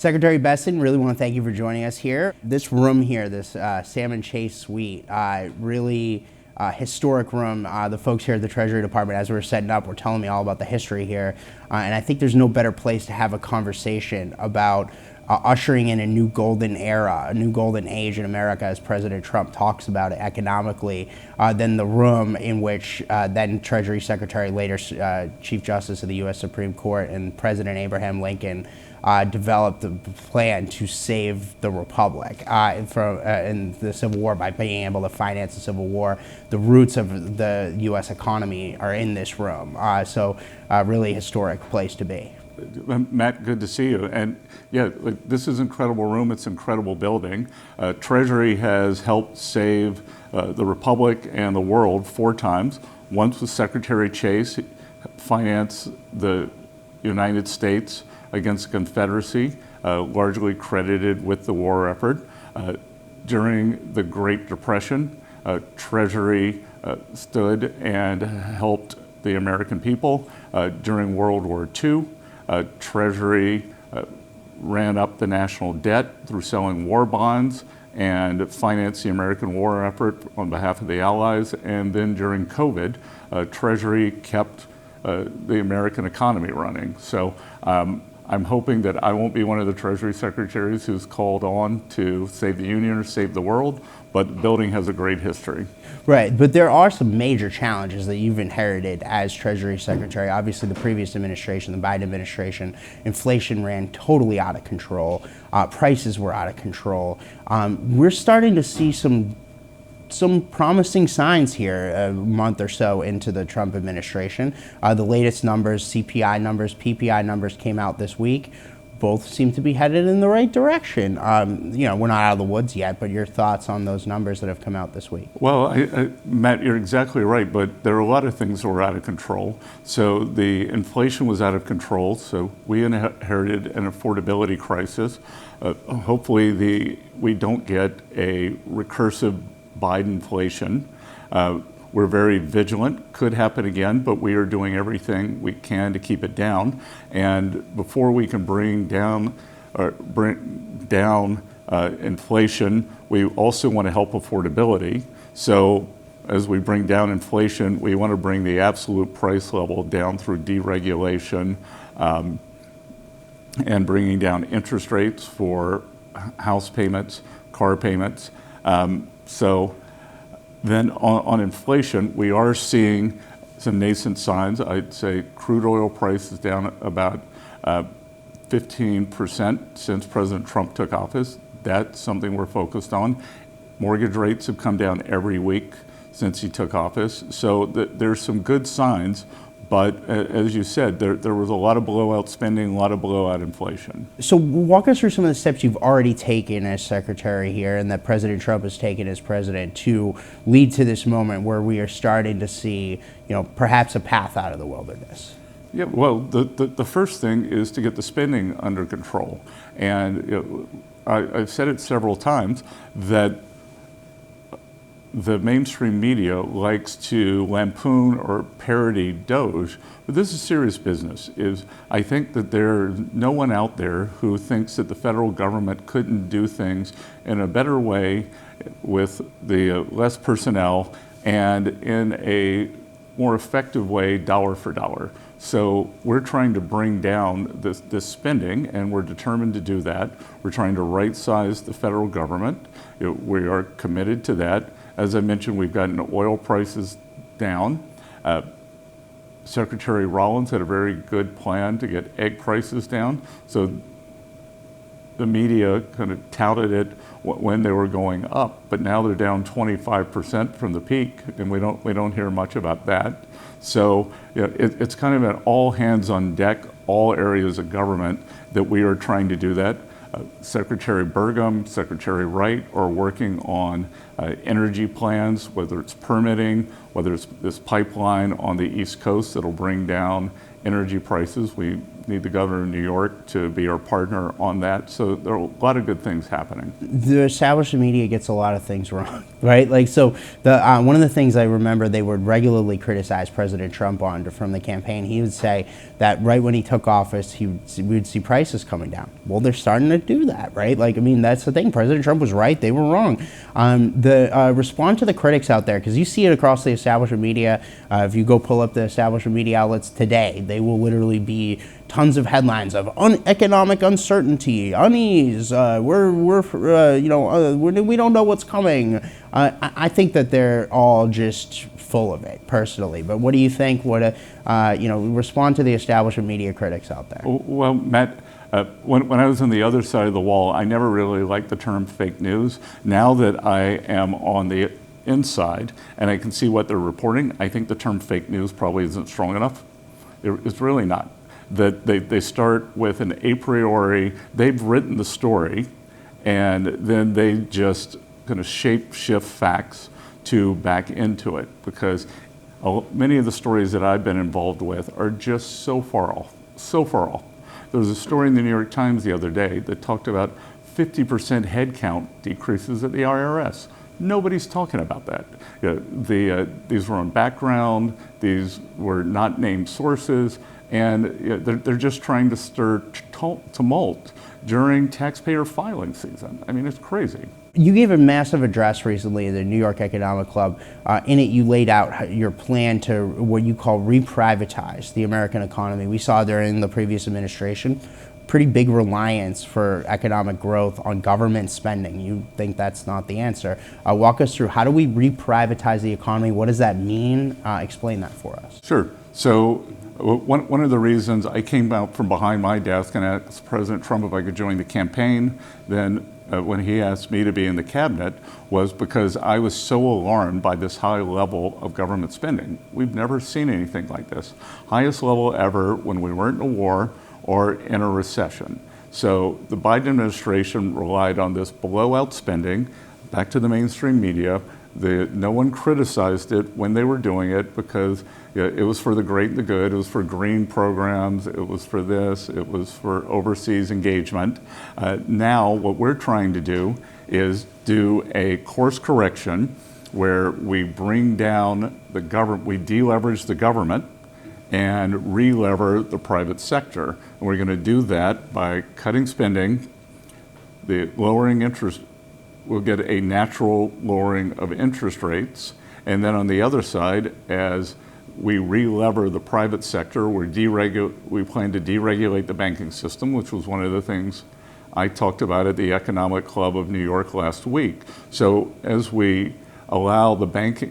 Secretary Bessent, really want to thank you for joining us here. This room here, this Salmon Chase Suite, really historic room. The folks here at the Treasury Department, as we were setting up, were telling me all about the history here. And I think there's no better place to have a conversation about ushering in a new golden era, a new golden age in America, as President Trump talks about it economically, than the room in which then Treasury Secretary, later Chief Justice of the U.S. Supreme Court, and President Abraham Lincoln developed a plan to save the Republic in the Civil War by being able to finance the Civil War. The roots of the U.S. economy are in this room. So really historic place to be. Matt, good to see you. And yeah, this is an incredible room. It's an incredible building. Treasury has helped save the Republic and the world 4 times. Once with Secretary Chase, financed the United States against the Confederacy, largely credited with the war effort. During the Great Depression, Treasury stood and helped the American people. During World War II, Treasury ran up the national debt through selling war bonds and financed the American war effort on behalf of the Allies. And then during COVID, Treasury kept the American economy running. So I'm hoping that I won't be one of the Treasury Secretaries who's called on to save the Union or save the world, but the building has a great history. Right, but there are some major challenges that you've inherited as Treasury Secretary. Obviously, the previous administration, the Biden administration, inflation ran totally out of control. Prices were out of control. We're starting to see some promising signs here a month or so into the Trump administration. The latest numbers, CPI numbers, PPI numbers came out this week. Both seem to be headed in the right direction. We're not out of the woods yet, but your thoughts on those numbers that have come out this week? Well, Matt, you're exactly right, but there are a lot of things that were out of control. So the inflation was out of control, so we inherited an affordability crisis. Hopefully we don't get a recursive Bidenflation. We're very vigilant. Could happen again, but we are doing everything we can to keep it down. And before we can bring down inflation, we also want to help affordability. So as we bring down inflation, we want to bring the absolute price level down through deregulation and bringing down interest rates for house payments, car payments. So then on inflation, we are seeing some nascent signs. I'd say crude oil price is down about 15% since President Trump took office. That's something we're focused on. Mortgage rates have come down every week since he took office. So there's some good signs. But as you said, there was a lot of blowout spending, a lot of blowout inflation. So walk us through some of the steps you've already taken as secretary here and that President Trump has taken as president to lead to this moment where we are starting to see, perhaps a path out of the wilderness. Yeah, well, the first thing is to get the spending under control. And I've said it several times that the mainstream media likes to lampoon or parody Doge, but this is serious business. I think that there's no one out there who thinks that the federal government couldn't do things in a better way with the less personnel and in a more effective way, dollar for dollar. So we're trying to bring down this spending, and we're determined to do that. We're trying to right-size the federal government. We are committed to that. As I mentioned, we've gotten oil prices down. Secretary Rollins had a very good plan to get egg prices down. So the media kind of touted it when they were going up, but now they're down 25% from the peak, and we don't hear much about that. So it's kind of an all hands on deck, all areas of government that we are trying to do that. Secretary Burgum, Secretary Wright are working on energy plans, whether it's permitting, whether it's this pipeline on the East Coast that'll bring down energy prices. We need the governor of New York to be our partner on that. So there are a lot of good things happening. The established media gets a lot of things wrong, right? Like, so the one of the things I remember they would regularly criticize President Trump on from the campaign, he would say that right when he took office, we would see prices coming down. Well, they're starting to do that, right? Like, I mean, that's the thing. President Trump was right. They were wrong. Respond to the critics out there, because you see it across the establishment media. If you go pull up the establishment media outlets today, they will literally be tons of headlines of economic uncertainty, unease. We don't know what's coming. I think that they're all just full of it, personally. But what do you think? Respond to the establishment media critics out there. Well, Matt, when I was on the other side of the wall, I never really liked the term fake news. Now that I am on the inside and I can see what they're reporting, I think the term fake news probably isn't strong enough. It's really not. That they start with an a priori, they've written the story, and then they just kind of shift facts to back into it, because many of the stories that I've been involved with are just so far off. There was a story in the New York Times the other day that talked about 50% headcount decreases at the IRS. Nobody's talking about that. These were on background, these were not named sources, and they're just trying to stir tumult during taxpayer filing season. I mean, it's crazy. You gave a massive address recently at the New York Economic Club. In it, you laid out your plan to what you call reprivatize the American economy. We saw during the previous administration pretty big reliance for economic growth on government spending. You think that's not the answer. Walk us through, how do we reprivatize the economy? What does that mean? Explain that for us. Sure. So one of the reasons I came out from behind my desk and asked President Trump if I could join the campaign, then when he asked me to be in the cabinet, was because I was so alarmed by this high level of government spending. We've never seen anything like this. Highest level ever when we weren't in a war or in a recession. So the Biden administration relied on this blowout spending. Back to the mainstream media, no one criticized it when they were doing it, because it was for the great and the good, it was for green programs, it was for this, it was for overseas engagement. Now what we're trying to do is do a course correction where we bring down the government, we deleverage the government and re-lever the private sector. And we're going to do that by cutting spending, the lowering interest. We'll get a natural lowering of interest rates. And then on the other side, as we re-lever the private sector, we plan to deregulate the banking system, which was one of the things I talked about at the Economic Club of New York last week. So as we allow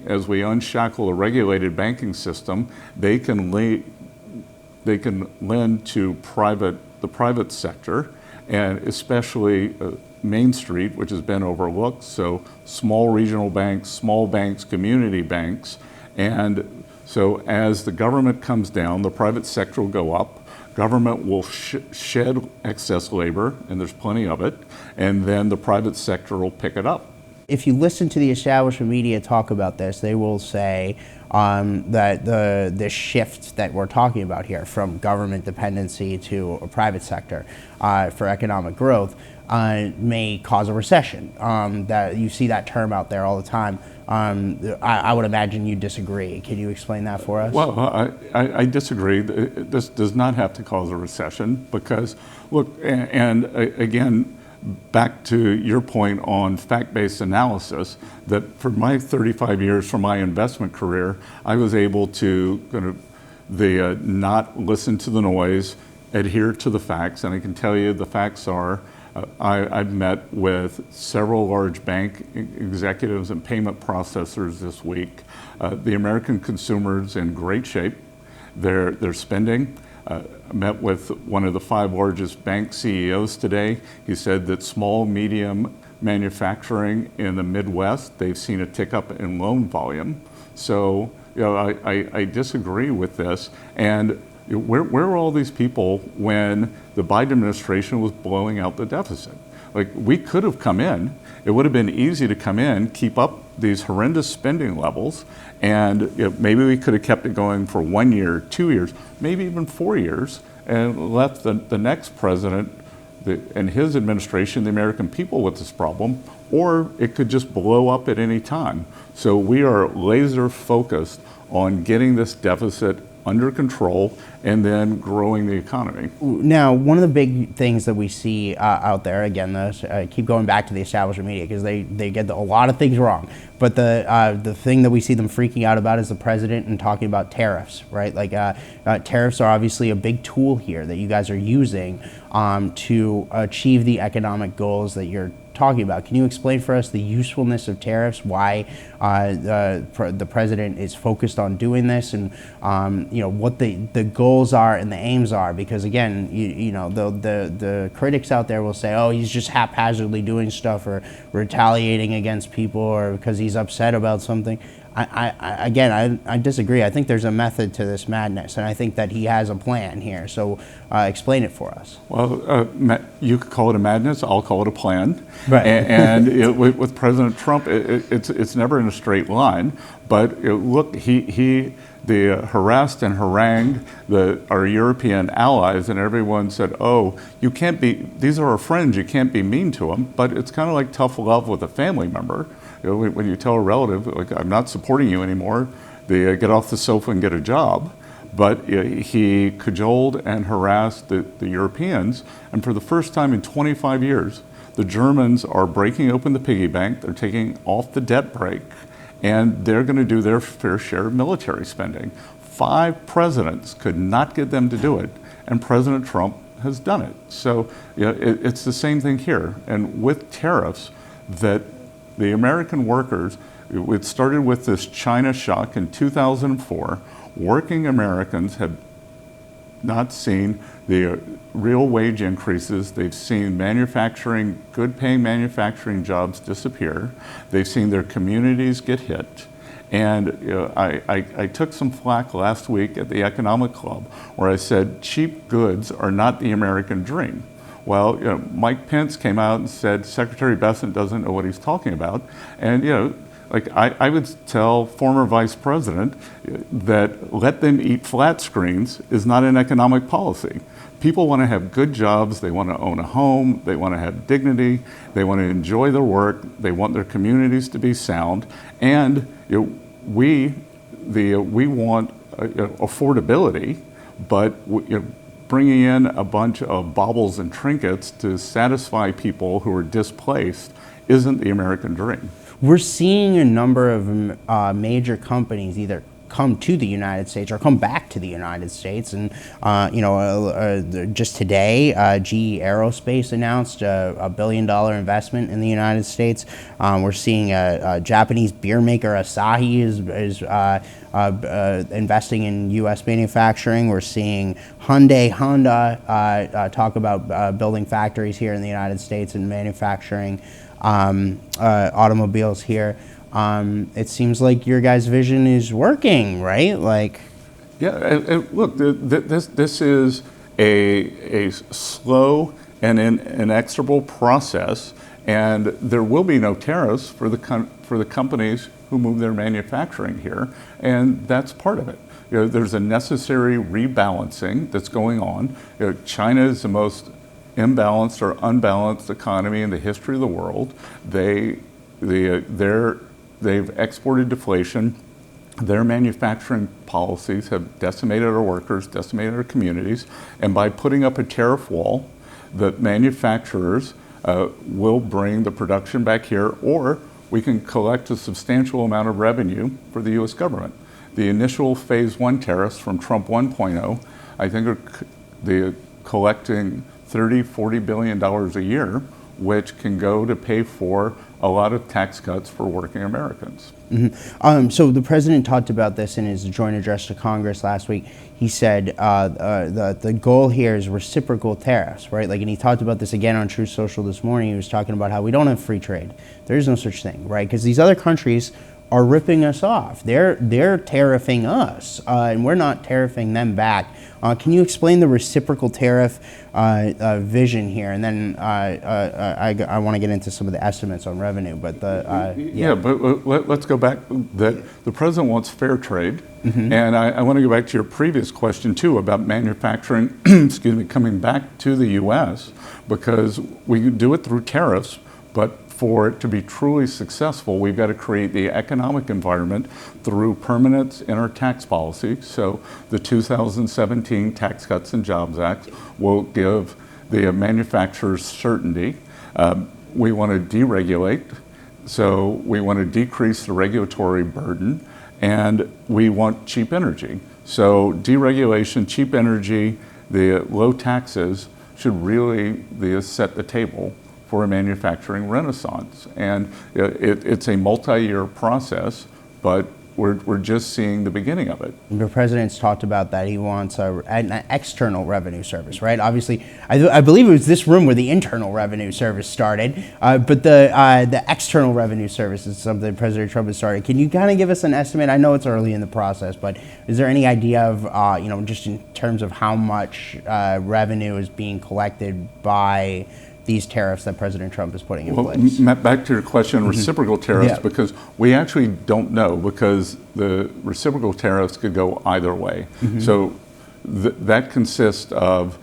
as we unshackle the regulated banking system, they can lend to the private sector, and especially Main Street, which has been overlooked. So small regional banks, small banks, community banks. And so as the government comes down, the private sector will go up. Government will shed excess labor, and there's plenty of it, and then the private sector will pick it up. If you listen to the establishment media talk about this, they will say that the shift that we're talking about here from government dependency to a private sector for economic growth may cause a recession. That you see that term out there all the time. I would imagine you disagree. Can you explain that for us? Well, I disagree. This does not have to cause a recession, because, look, and again, back to your point on fact-based analysis, that for my 35 years from my investment career, I was able to not listen to the noise, adhere to the facts, and I can tell you the facts are, I've met with several large bank executives and payment processors this week. The American consumer's in great shape. They're spending. I met with one of the 5 largest bank CEOs today. He said that small, medium manufacturing in the Midwest, they've seen a tick up in loan volume. So, I disagree with this. And where were all these people when the Biden administration was blowing out the deficit? Like, we could have come in. It would have been easy to come in, keep up these horrendous spending levels, and maybe we could have kept it going for 1 year, 2 years, maybe even 4 years, and left the next president and his administration, the American people, with this problem, or it could just blow up at any time. So we are laser focused on getting this deficit under control and then growing the economy. Now, one of the big things that we see out there, again, keep going back to the establishment media because they get a lot of things wrong. But the thing that we see them freaking out about is the president and talking about tariffs, right? Like tariffs are obviously a big tool here that you guys are using to achieve the economic goals that you're talking about. Can you explain for us the usefulness of tariffs, why the president is focused on doing this, and what the goals are and the aims are? Because again, the critics out there will say, oh, he's just haphazardly doing stuff or retaliating against people or because he's upset about something. I disagree. I think there's a method to this madness, and I think that he has a plan here. So explain it for us. Well, you could call it a madness. I'll call it a plan. Right. And with President Trump, it's never in a straight line. But look, he harassed and harangued our European allies, and everyone said, "Oh, you can't be. These are our friends. You can't be mean to them." But it's kind of like tough love with a family member. When you tell a relative, like, I'm not supporting you anymore, they get off the sofa and get a job. But he cajoled and harassed the Europeans. And for the first time in 25 years, the Germans are breaking open the piggy bank. They're taking off the debt brake. And they're going to do their fair share of military spending. 5 presidents could not get them to do it. And President Trump has done it. So it's the same thing here. And with tariffs, that the American workers, it started with this China shock in 2004. Working Americans have not seen the real wage increases. They've seen good paying manufacturing jobs disappear. They've seen their communities get hit. And I took some flack last week at the Economic Club where I said cheap goods are not the American dream. Well, Mike Pence came out and said Secretary Bessent doesn't know what he's talking about. And, I would tell former vice president that let them eat flat screens is not an economic policy. People want to have good jobs. They want to own a home. They want to have dignity. They want to enjoy their work. They want their communities to be sound. And we want affordability, but bringing in a bunch of baubles and trinkets to satisfy people who are displaced isn't the American dream. We're seeing a number of major companies either come to the United States or come back to the United States. And, just today, GE Aerospace announced a $1 billion investment in the United States. We're seeing a Japanese beer maker, Asahi, is investing in U.S. manufacturing. We're seeing Honda talk about building factories here in the United States and manufacturing automobiles here. It seems like your guys' vision is working, right? And look, this is a slow and inexorable process, and there will be no tariffs for the companies who move their manufacturing here, and that's part of it. There's a necessary rebalancing that's going on. China is the most imbalanced or unbalanced economy in the history of the world. They've exported deflation. Their manufacturing policies have decimated our workers, decimated our communities, and by putting up a tariff wall, the manufacturers will bring the production back here, or we can collect a substantial amount of revenue for the U.S. government. The initial phase 1 tariffs from Trump 1.0, I think are collecting $30–40 billion a year, which can go to pay for a lot of tax cuts for working Americans. Mm-hmm. So the president talked about this in his joint address to Congress last week. He said the goal here is reciprocal tariffs, right? And he talked about this again on Truth Social this morning. He was talking about how we don't have free trade. There is no such thing, right? Because these other countries are ripping us off. They're tariffing us, and we're not tariffing them back. Can you explain the reciprocal tariff vision here? And then I want to get into some of the estimates on revenue. But but let's go back. That the president wants fair trade, and I want to go back to your previous question too about manufacturing. Excuse me, coming back to the U.S. because we do it through tariffs, but for it to be truly successful, we've got to create the economic environment through permanence in our tax policy. So the 2017 Tax Cuts and Jobs Act will give the manufacturers certainty. We want to deregulate, so we want to decrease the regulatory burden, and we want cheap energy. So deregulation, cheap energy, the low taxes should really set the table for a manufacturing renaissance. And it's a multi-year process, but we're just seeing the beginning of it. The president's talked about that he wants an external revenue service, right? Obviously, I believe it was this room where the internal revenue service started, but the external revenue service is something President Trump has started. Can you kind of give us an estimate? I know it's early in the process, but is there any idea of, just in terms of how much revenue is being collected by these tariffs that President Trump is putting in place? Back to your question, reciprocal tariffs, because we actually don't know, because the reciprocal tariffs could go either way. So that consists of,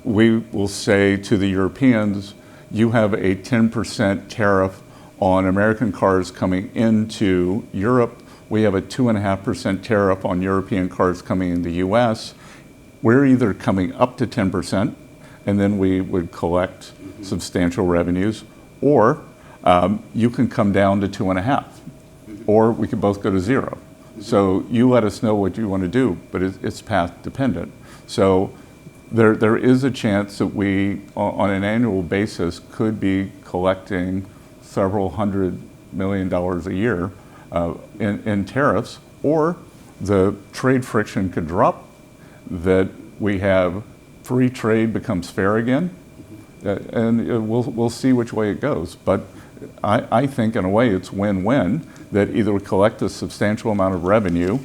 we will say to the Europeans, you have a 10% tariff on American cars coming into Europe. We have a 2.5% tariff on European cars coming into the US. We're either coming up to 10%, and then we would collect substantial revenues, or you can come down to 2.5, or we could both go to 0. So you let us know what you want to do, but it's path dependent. So there is a chance that we, on an annual basis, could be collecting several $100 million a year in tariffs, or the trade friction could drop, that we have free trade becomes fair again, and we'll see which way it goes. But I think in a way it's win-win, that either we collect a substantial amount of revenue,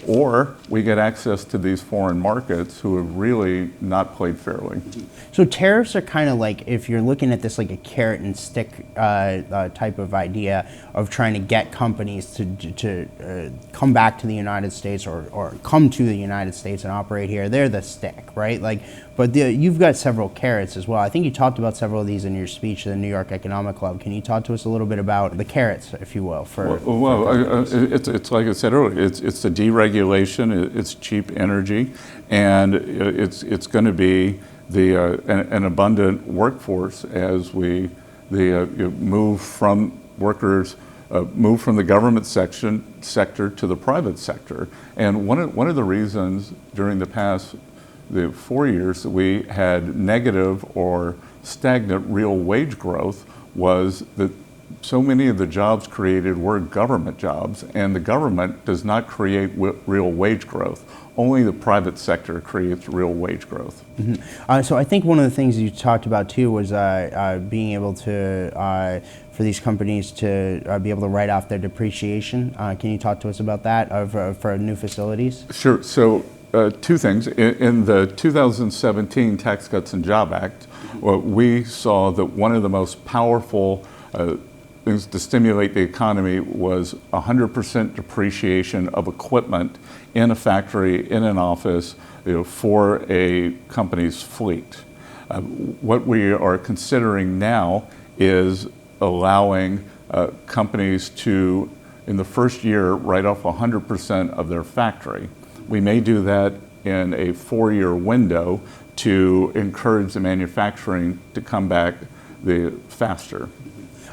or we get access to these foreign markets who have really not played fairly. So tariffs are kind of like, if you're looking at this like a carrot and stick type of idea of trying to get companies to come back to the United States or come to the United States and operate here. They're the stick, right? But you've got several carrots as well. I think you talked about several of these in your speech to the New York Economic Club. Can you talk to us a little bit about the carrots, if you will? It's like I said earlier, it's the deregulation, it's cheap energy, and it's going to be an abundant workforce as we move from workers, move from the government sector to the private sector. And one of the reasons during the past 4 years that we had negative or stagnant real wage growth was that so many of the jobs created were government jobs, and the government does not create real wage growth. Only the private sector creates real wage growth. So I think one of the things you talked about too was being able to, for these companies to be able to write off their depreciation. Can you talk to us about that for new facilities? Sure. So two things. In the 2017 Tax Cuts and Jobs Act, we saw that one of the most powerful things to stimulate the economy was 100% depreciation of equipment in a factory, in an office, for a company's fleet. What we are considering now is allowing companies to, in the first year, write off 100% of their factory. We may do that in a 4-year window to encourage the manufacturing to come back faster.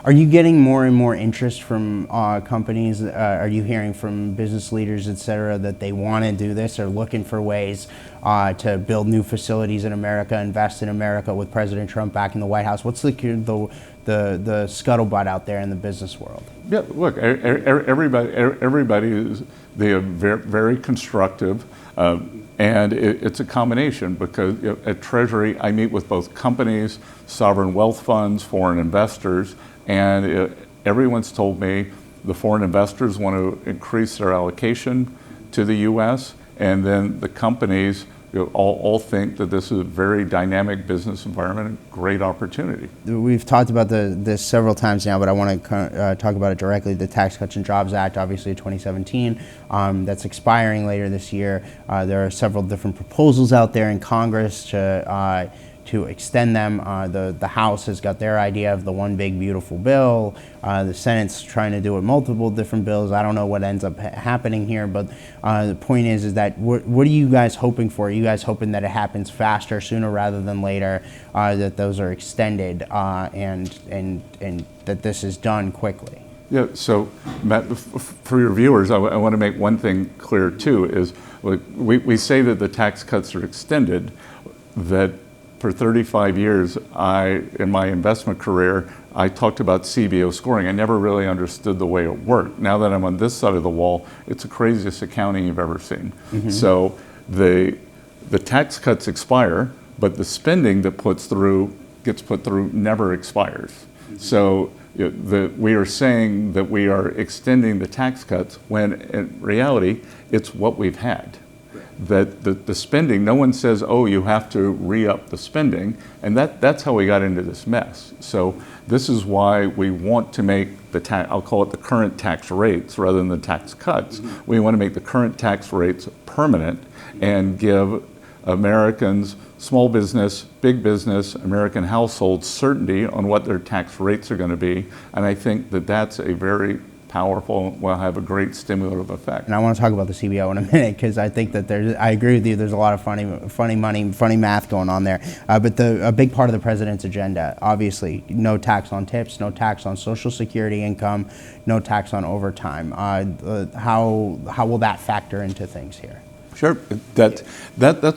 Are you getting more and more interest from companies? Are you hearing from business leaders, et cetera, that they want to do this or looking for ways to build new facilities in America, invest in America with President Trump back in the White House? What's the scuttlebutt out there in the business world? Yeah, look, everybody is very constructive, and it's a combination because at Treasury I meet with both companies, sovereign wealth funds, foreign investors, and everyone's told me the foreign investors want to increase their allocation to the U.S., and then the companies all think that this is a very dynamic business environment and great opportunity. We've talked about this several times now, but I want to talk about it directly. The Tax Cuts and Jobs Act, obviously 2017, that's expiring later this year. There are several different proposals out there in Congress to extend them. The House has got their idea of the one big beautiful bill. The Senate's trying to do it multiple different bills. I don't know what ends up happening here, but the point is that what are you guys hoping for? Are you guys hoping that it happens faster, sooner rather than later, that those are extended, and that this is done quickly? Yeah, so Matt, for your viewers, I want to make one thing clear too, is we say that the tax cuts are extended, that for 35 years, in my investment career, I talked about CBO scoring. I never really understood the way it worked. Now that I'm on this side of the wall, it's the craziest accounting you've ever seen. Mm-hmm. So the tax cuts expire, but the spending that gets put through never expires. Mm-hmm. So we are saying that we are extending the tax cuts when in reality, it's what we've had. That the spending, no one says, oh, you have to re-up the spending, and that's how we got into this mess. So this is why we want to make I'll call it the current tax rates rather than the tax cuts. Mm-hmm. We want to make the current tax rates permanent and give Americans, small business, big business, American households certainty on what their tax rates are going to be, and I think that that's a very powerful, will have a great stimulative effect. And I want to talk about the CBO in a minute, because I think that I agree with you, there's a lot of funny money, funny math going on there. But a big part of the president's agenda, obviously, no tax on tips, no tax on Social Security income, no tax on overtime. How will that factor into things here? Sure, that's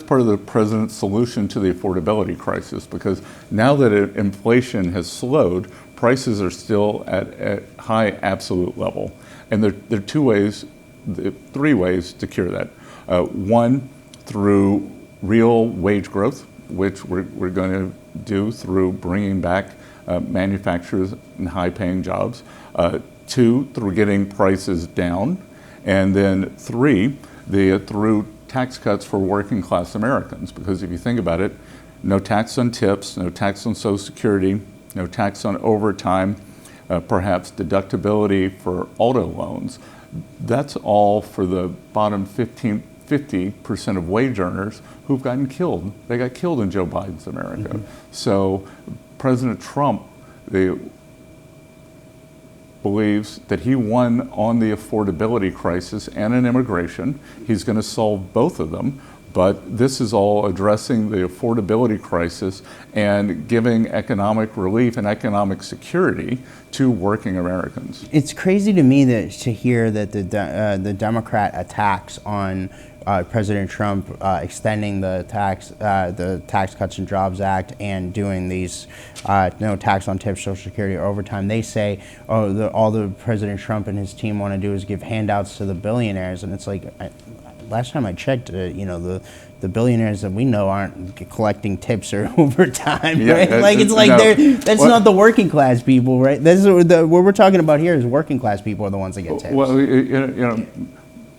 part of the president's solution to the affordability crisis, because now that inflation has slowed, prices are still at high absolute level. And there are three ways to cure that. One, through real wage growth, which we're going to do through bringing back manufacturers and high-paying jobs. Two, through getting prices down. And then three, through tax cuts for working class Americans. Because if you think about it, no tax on tips, no tax on Social Security, no tax on overtime, perhaps deductibility for auto loans. That's all for the bottom 50% of wage earners who've gotten killed. They got killed in Joe Biden's America. Mm-hmm. So President Trump believes that he won on the affordability crisis and in immigration. He's going to solve both of them. But this is all addressing the affordability crisis and giving economic relief and economic security to working Americans. It's crazy to me to hear that the Democrat attacks on President Trump extending the Tax Cuts and Jobs Act and doing these no tax on tips, Social Security, or overtime. They say, oh, all the President Trump and his team want to do is give handouts to the billionaires, and it's like, last time I checked, the billionaires that we know aren't collecting tips or overtime, yeah, right? That's not the working class people, right? This is what we're talking about here is working class people are the ones that get tips. Well,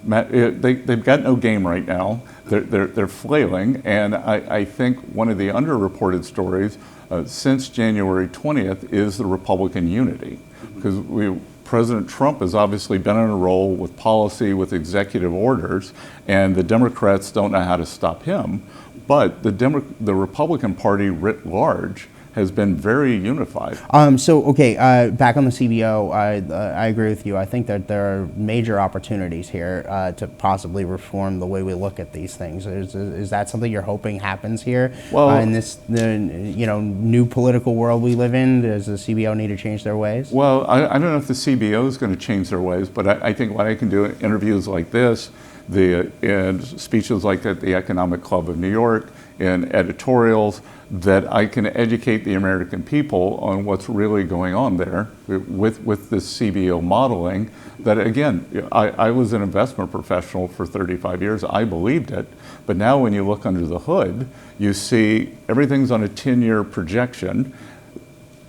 Matt, they've got no game right now. They're flailing, and I think one of the underreported stories since January 20th is the Republican unity, because President Trump has obviously been on a roll with policy, with executive orders, and the Democrats don't know how to stop him. But the Republican Party writ large has been very unified. Back on the CBO, I agree with you. I think that there are major opportunities here to possibly reform the way we look at these things. Is that something you're hoping happens here? Well, in this new political world we live in, does the CBO need to change their ways? Well, I don't know if the CBO is going to change their ways, but I think what I can do in interviews like this, and speeches like at the Economic Club of New York, and editorials, that I can educate the American people on what's really going on there with this CBO modeling. That again, I was an investment professional for 35 years. I believed it, but now when you look under the hood, you see everything's on a 10-year projection.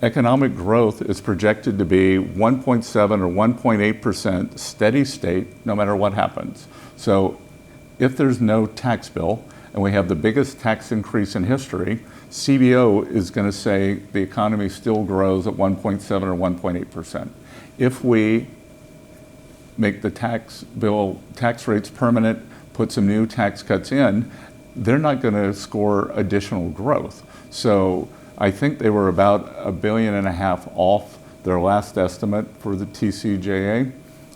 economic growth is projected to be 1.7 or 1.8% steady state, no matter what happens. So if there's no tax bill, and we have the biggest tax increase in history, CBO is going to say the economy still grows at 1.7 or 1.8%. If we make the tax rates permanent, put some new tax cuts in, they're not going to score additional growth. So I think they were about $1.5 billion off their last estimate for the TCJA,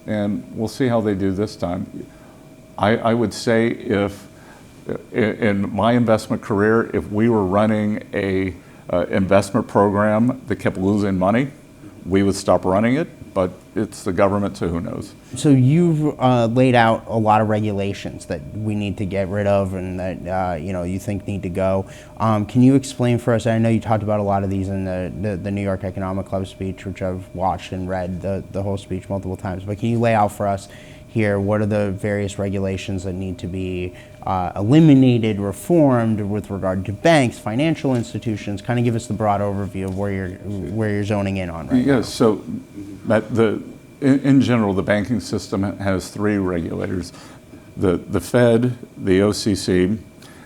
and we'll see how they do this time. I would say if, in my investment career, if we were running a investment program that kept losing money, we would stop running it, but it's the government, so who knows? So you've laid out a lot of regulations that we need to get rid of and that you think need to go. Can you explain for us? I know you talked about a lot of these in the New York Economic Club speech, which I've watched and read the whole speech multiple times. But can you lay out for us here what are the various regulations that need to be eliminated, reformed with regard to banks, financial institutions? Kind of give us the broad overview of where you're zoning in on right now. Yes. So, Matt, in general, the banking system has three regulators: the Fed, the OCC,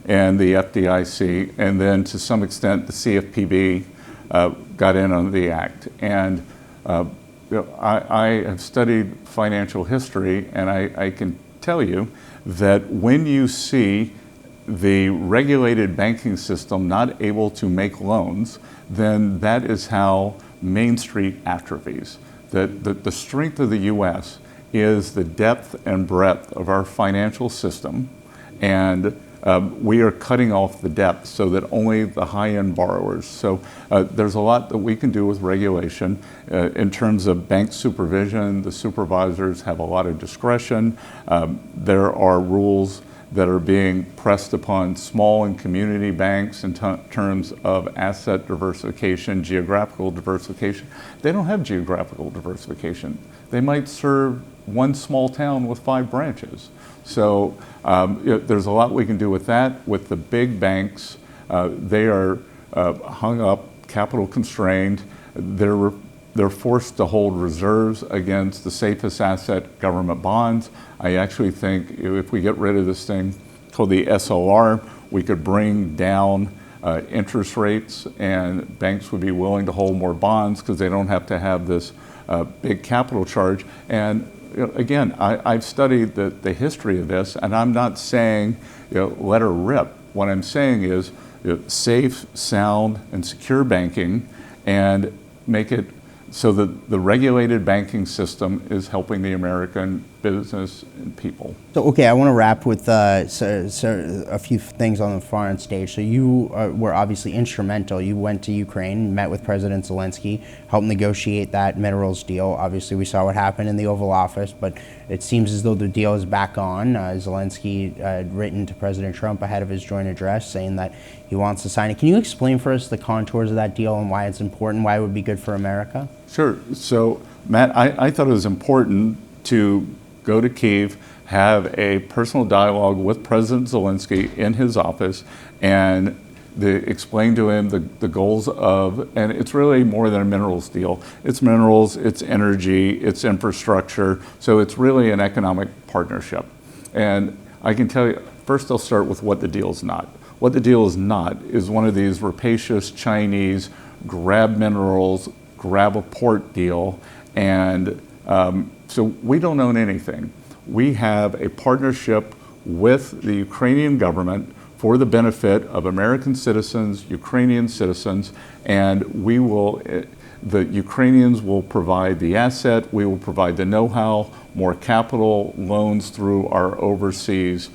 and the FDIC, and then to some extent the CFPB got in on the act. And I have studied financial history, and I can tell you that when you see the regulated banking system not able to make loans, then that is how Main Street atrophies. The strength of the U.S. is the depth and breadth of our financial system, and we are cutting off the depth so that only the high-end borrowers. So there's a lot that we can do with regulation. In terms of bank supervision, the supervisors have a lot of discretion. There are rules that are being pressed upon small and community banks in terms of asset diversification, geographical diversification. They don't have geographical diversification. They might serve one small town with 5 branches. So there's a lot we can do with that. With the big banks, they are hung up, capital constrained. They're forced to hold reserves against the safest asset, government bonds. I actually think if we get rid of this thing called the SLR, we could bring down interest rates, and banks would be willing to hold more bonds because they don't have to have this big capital charge. And again, I've studied the history of this, and I'm not saying let her rip. What I'm saying is safe, sound, and secure banking, and make it so that the regulated banking system is helping the American business and people. So, okay, I want to wrap with a few things on the foreign stage. So you were obviously instrumental. You went to Ukraine, met with President Zelensky, helped negotiate that minerals deal. Obviously, we saw what happened in the Oval Office, but it seems as though the deal is back on. Zelensky had written to President Trump ahead of his joint address saying that he wants to sign it. Can you explain for us the contours of that deal and why it's important, why it would be good for America? Sure. So, Matt, I thought it was important to go to Kyiv, have a personal dialogue with President Zelensky in his office, and explain to him the goals of, and it's really more than a minerals deal. It's minerals, it's energy, it's infrastructure, so it's really an economic partnership. And I can tell you, first I'll start with what the deal is not. What the deal is not is one of these rapacious Chinese grab minerals, grab a port deal, and so we don't own anything. We have a partnership with the Ukrainian government for the benefit of American citizens, Ukrainian citizens, and the Ukrainians will provide the asset, we will provide the know-how, more capital, loans through our overseas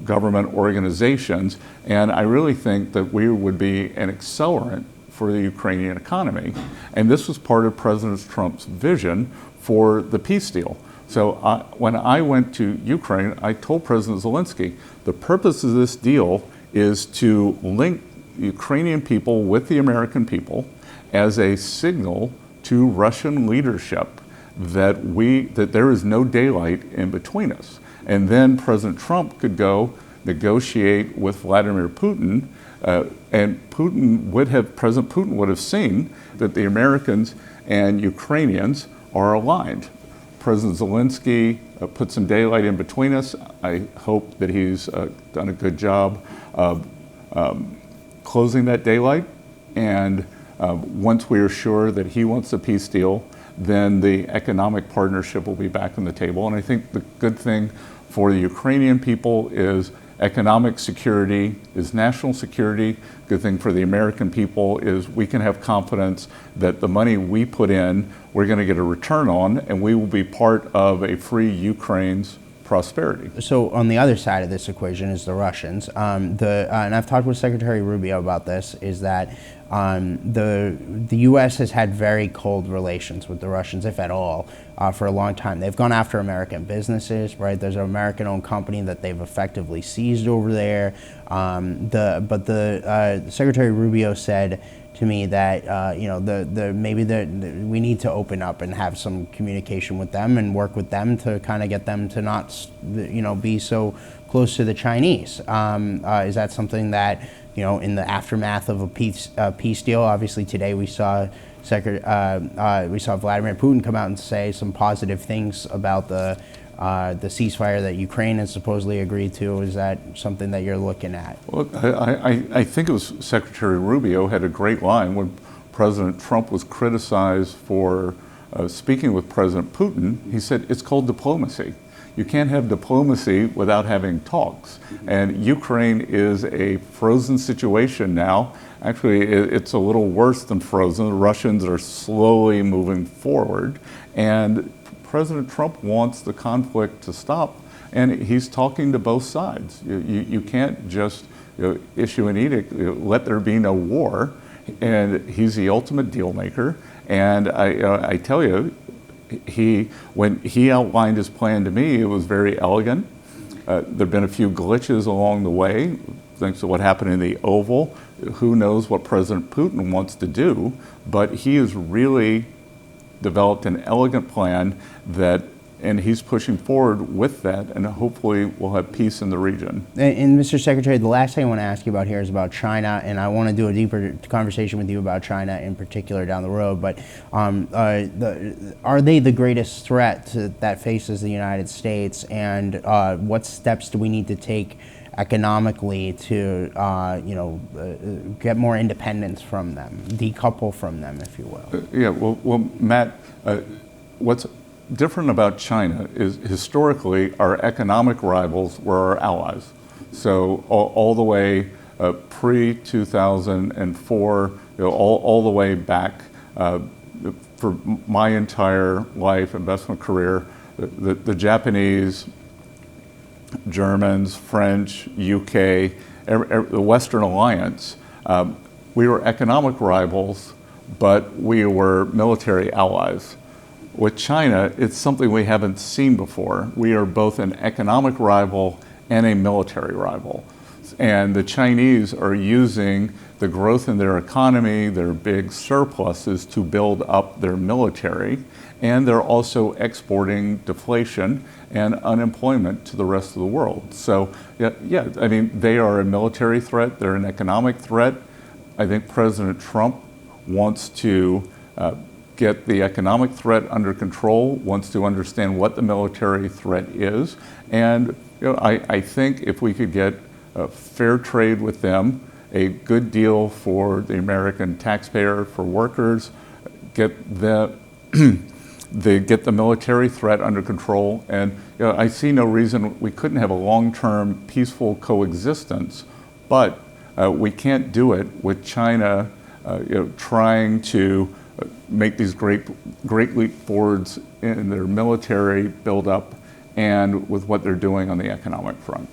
government organizations, and I really think that we would be an accelerant for the Ukrainian economy. And this was part of President Trump's vision for the peace deal. So when I went to Ukraine, I told President Zelensky, the purpose of this deal is to link Ukrainian people with the American people as a signal to Russian leadership that there is no daylight in between us. And then President Trump could go negotiate with Vladimir Putin And President Putin would have seen that the Americans and Ukrainians are aligned. President Zelensky put some daylight in between us. I hope that he's done a good job of closing that daylight. And once we are sure that he wants a peace deal, then the economic partnership will be back on the table. And I think the good thing for the Ukrainian people is economic security, is national security. Good thing for the American people is we can have confidence that the money we put in, we're going to get a return on, and we will be part of a free Ukraine's prosperity. So on the other side of this equation is the Russians. And I've talked with Secretary Rubio about this, is that the U.S. has had very cold relations with the Russians, if at all, for a long time. They've gone after American businesses, right? There's an American-owned company that they've effectively seized over there. But Secretary Rubio said to me that we need to open up and have some communication with them and work with them to kind of get them to not be so close to the Chinese. Is that something that in the aftermath of a peace deal? Obviously today we saw Vladimir Putin come out and say some positive things about the ceasefire that Ukraine has supposedly agreed to. Is that something that you're looking at? Well, I think it was Secretary Rubio had a great line when President Trump was criticized for speaking with President Putin. He said, it's called diplomacy. You can't have diplomacy without having talks. And Ukraine is a frozen situation now. Actually, it's a little worse than frozen. The Russians are slowly moving forward. And President Trump wants the conflict to stop, and he's talking to both sides. You can't just issue an edict, let there be no war, and he's the ultimate deal maker. And I tell you, when he outlined his plan to me, it was very elegant. There have been a few glitches along the way, thanks to what happened in the Oval. Who knows what President Putin wants to do, but he has really developed an elegant plan and he's pushing forward with that, and hopefully we'll have peace in the region. And Mr. Secretary, the last thing I want to ask you about here is about China, and I want to do a deeper conversation with you about China in particular down the road, but are they the greatest threat that faces the United States, and what steps do we need to take economically to get more independence from them, decouple from them, if you will? Well, Matt, what's different about China is historically our economic rivals were our allies. So all the way pre-2004, all the way back for my entire life, investment career, the Japanese, Germans, French, UK, the Western Alliance, we were economic rivals, but we were military allies. With China, it's something we haven't seen before. We are both an economic rival and a military rival. And the Chinese are using the growth in their economy, their big surpluses, to build up their military. And they're also exporting deflation and unemployment to the rest of the world. So, I mean, they are a military threat, they're an economic threat. I think President Trump wants to get the economic threat under control, wants to understand what the military threat is. And I think if we could get fair trade with them, a good deal for the American taxpayer, for workers, get the military threat under control. And I see no reason we couldn't have a long-term peaceful coexistence, but we can't do it with China trying to make these great leap forwards in their military buildup and with what they're doing on the economic front.